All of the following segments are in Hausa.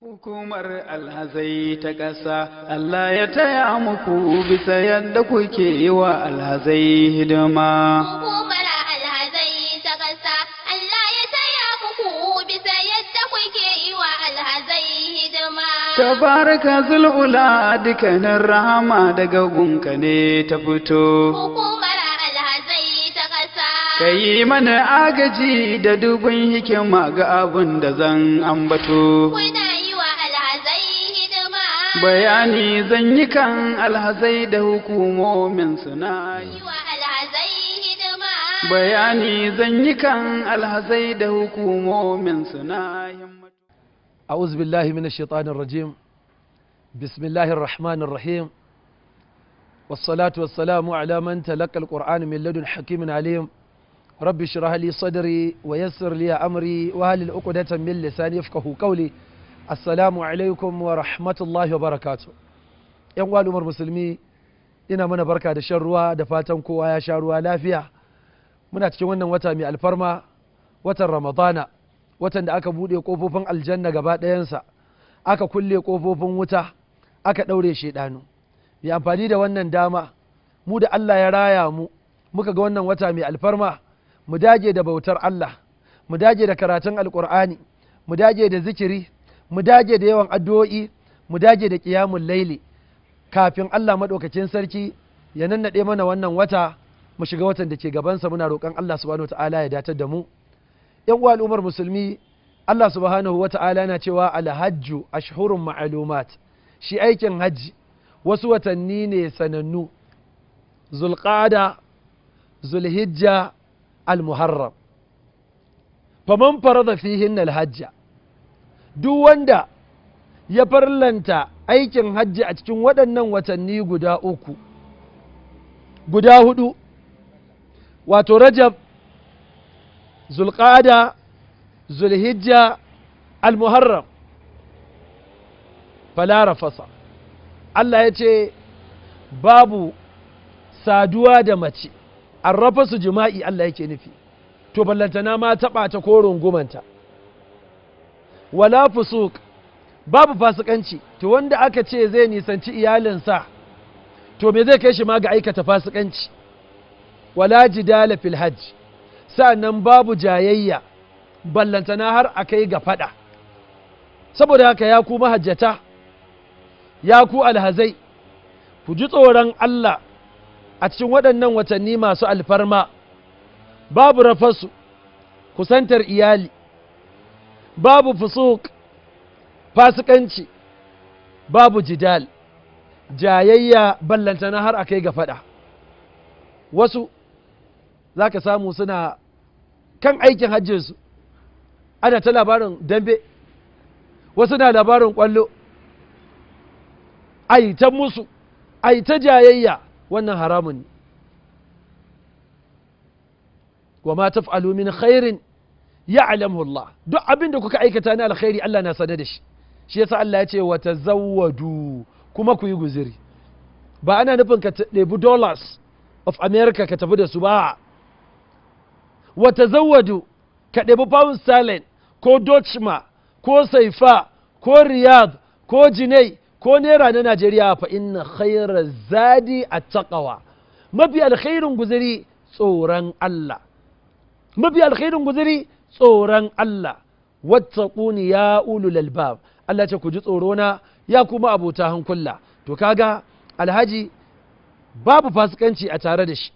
Hukumar alhazai ta ƙasa, Allah ya taya muku bisa yadda kuke yi wa alhazai hidima. Hukumar alhazai ta ƙasa, Allah ya taya muku bisa yadda kuke yi wa alhazai hidima. Tabaraka zul'ula dukkanin rahama daga gunka ne ta fito. Hukumar alhazai ta ƙasa, Ka yi mana agaji da dubin hikima ga abin da zan ambato. kuna yi wa alhazai hidima. Bayani zan yi kan alhazai da hukumomin suna Yi wa alhazai hidima. Bayani zan yi kan alhazai da hukumomin suna أعوذ بالله من الشيطان الرجيم بسم الله الرحمن الرحيم والصلاة والسلام على من تلقى القرآن من لدن حكيم عليم رب اشرح لي صدري ويسر لي أمري وهل عقدة من لساني يفقهوا قولي السلام عليكم ورحمة الله وبركاته ‘yan walumar musulmi ina mana barka da shan ruwa da fatan kowa ya sha ruwa lafiya muna cikin wannan wata mai alfarma watan ramadana watan da aka buɗe ƙofofin aljanna gaba ɗayansa aka kulle ƙofofin wuta aka ɗaure shaidanu mai amfani da wannan dama mu da Allah ya raya mu muka ga wannan wata mai alfarma mu dage da bautar Allah mu dage da karatun alƙur'ani mu dage da zikiri mu dage da yawan addu'o'i mu dage da ƙiyamun laili kafin Allah maɗaukacin sarki ya nannaɗe mana wannan wata mu shiga watan da ke gabansa muna roƙon Allah subhanahu wataala ya datar da mu ‘yan uwa al'ummar musulmi Allah subhanahu wa ta'ala na cewa alhajju ashhurun ma'alumat shi aikin hajji wasu watanni ne sanannu zulqada zulhijja almuharram faman farada fihin alhajja duk wanda ya farlanta aikin hajji a cikin waɗannan watanni guda hudu wato rajab zulqada zulhijja almuharram fala rafasa Allah ya ce babu saduwa da mace an rafasu jima'i Allah yake nufi to ballantana ma taɓa ta ko rungumanta wala fusuk babu fasikanci to wanda aka ce zai nisanci iyalinsa to me zai kai shi ma ga aikata fasikanci wala jidala fil hajj sa'annan babu jayayya ballantana har a kai ga fada saboda haka ya ku mahajjata ya ku alhazai ku ji tsoron Allah a cikin waɗannan watanni masu alfarma babu rafasu kusantar iyali babu fusuk fasikanci babu jidal jayayya ballantana har a kai ga fada wasu za ka samu suna kan aikin hajjinsu ana ta labarin dambe wasu na labarin kwallo ai ta musu ai ta jayayya wannan haramun ne wa ma taf'alu min khairin ya'lamu Allah duk abin da kuka aikata na alkhairi Allah na sanar da shi shi yasa Allah ya ce wa tazawwadu kuma ku yi guziri ba ana nufin ka ɗebi dollars of America ka tafi da su ba wata zawadu ka ɗabi pound sterling ko Dutchma ko Saifa ko Riyadh ko Jinai ko Naira na Najeriya fa inna khairar zadi a taqwa mafi alkhairin guziri tsoron Allah mafi alkhairin guziri tsoron Allah wattaquni ya ulul albab Allah ce ku ji tsorona ya kuma abota hankula to kaga alhaji babu fasikanci a tare da shi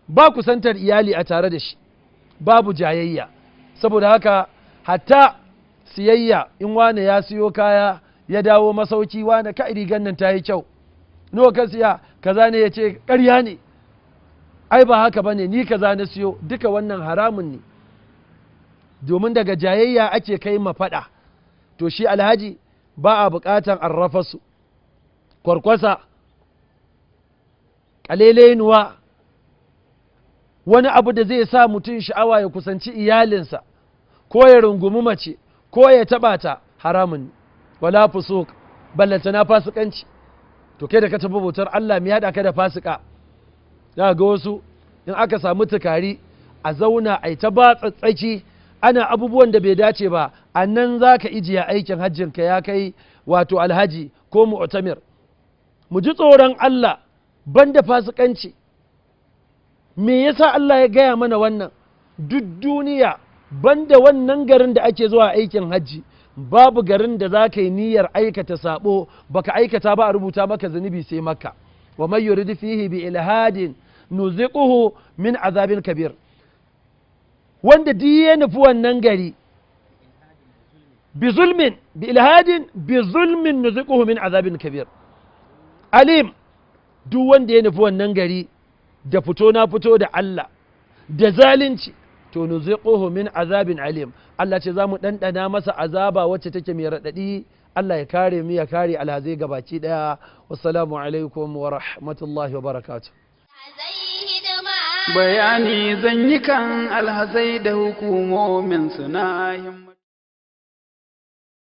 ba kusantar iyali a tare da shi babu jayayya saboda haka hatta siyayya in wane ya siyo kaya ya dawo masauki wane ka rigan nan ta yi kyau nawa ka siya kaza ne ya ce ƙarya ne ai ba haka bane ni kaza na siyo duka wannan haramun ne domin daga jayayya ake kai mafaɗa to shi alhaji ba a buƙatan arrafasu kwarkwasa ƙalelenuwa wani abu da zai sa mutum sha'awa ya kusanci iyalinsa ko ya rungumi mace ko ya taɓa ta haramun wala fusuk ballanta na fasikanci to kai da ka tafi bautar Allah mai haɗa ka da fasika za ga wasu in aka samu tukari a zauna a ta ba tsatsaki ana abubuwan da bai dace ba a nan za ka ijiye aikin hajjinka ya kai wato alhaji ko mu'tamir. Mu ji tsoron Allah banda fasikanci. Me yasa Allah ya gaya mana wannan? Duk duniya banda wannan garin da ake zuwa aikin hajji babu garin da za ka yi niyyar aikata sabo baka aikata ba a rubuta maka zunubi sai Makka. Wa man yurid fihi bi ilhadin nuziquhu min azabin kabir. Wanda duk ya nufi wannan gari bi zulmin bi ilhadin bi zulmin nuziquhu min azabin kabir. Alim, duk wanda ya nufi wannan gari da fito na fito da Allah da zalunci to nuziquhu min azabin alim. Allah ce za mu ɗanɗana masa azaba wacce take mai raɗaɗi. Allah ya kare mu ya kare alhazai gabaci ɗaya. Wassalamu alaikum wa rahmatullahi wa barakatuh. Bayani zan yi kan alhazai da hukumomin suna